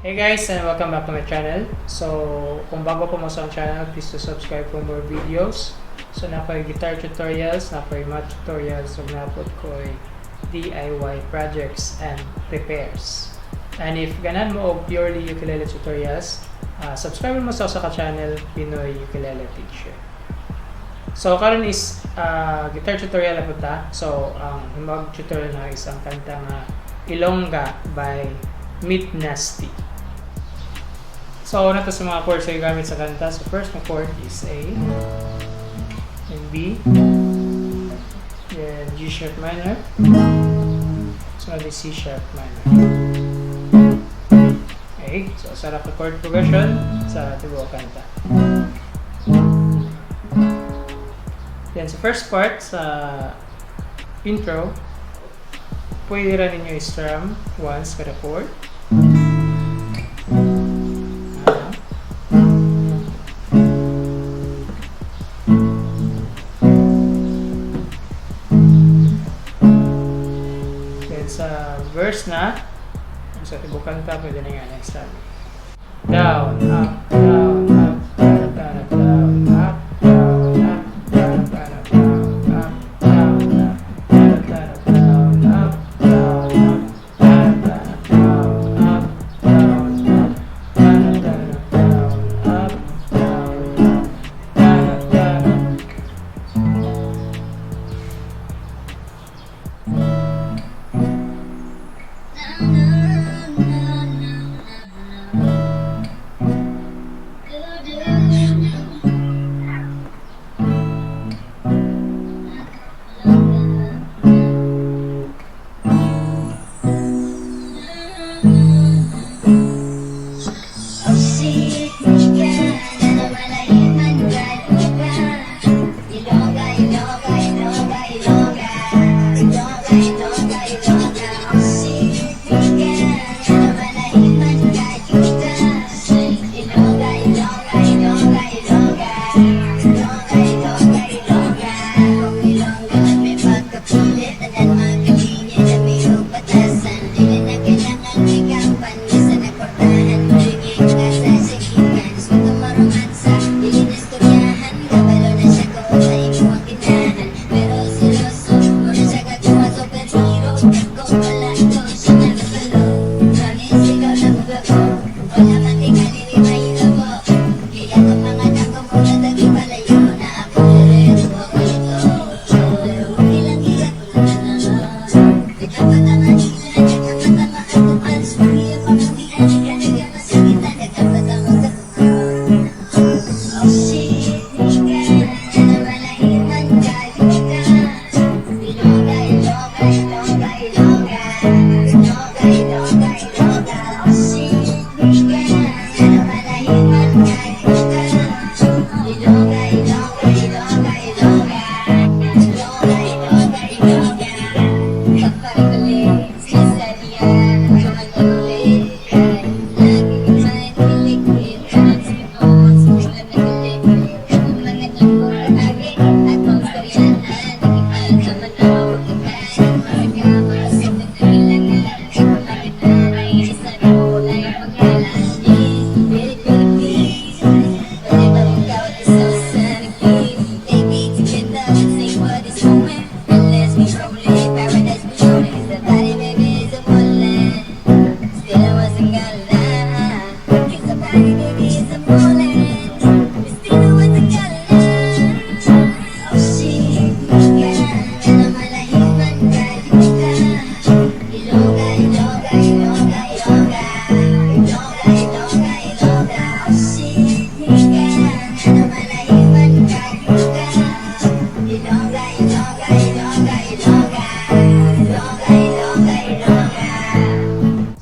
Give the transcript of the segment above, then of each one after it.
Hey guys, and welcome back to my channel. So, kung bago po mo sa channel, please to subscribe for more videos. So, napoy guitar tutorials, napoy math tutorials, so napod ko DIY projects and repairs. And if ganan mo og purely ukulele tutorials, subscribe mo sa channel Pinoy Ukulele Teacher. So, karon is guitar tutorial ako ta. So, ang mag tutorial na isang kanta nga Ilongga by Midnasty. So, na to sa mga chords ay gamit sa kanta. So, first na chord is A, then B, then G sharp minor, so na C sharp minor. Okay, so sarap na chord progression sa tibuok kanta. Then sa first part, sa intro, pwede rin ninyo i-strum once kada chord. Sa verse na, sa tibok kanta, pwede na nga next time. Down, up, down, up, down, down, down, up, down, up, down, down, up, down, up, down, down, up, down, up, down, down, up, down, up, down, down, up, down, down,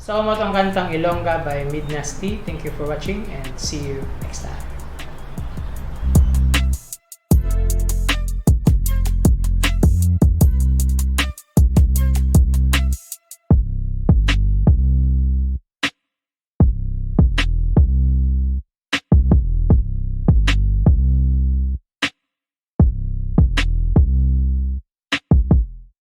So, mo tong kantang Ilongga by Midnasty. Thank you for watching and see you next time.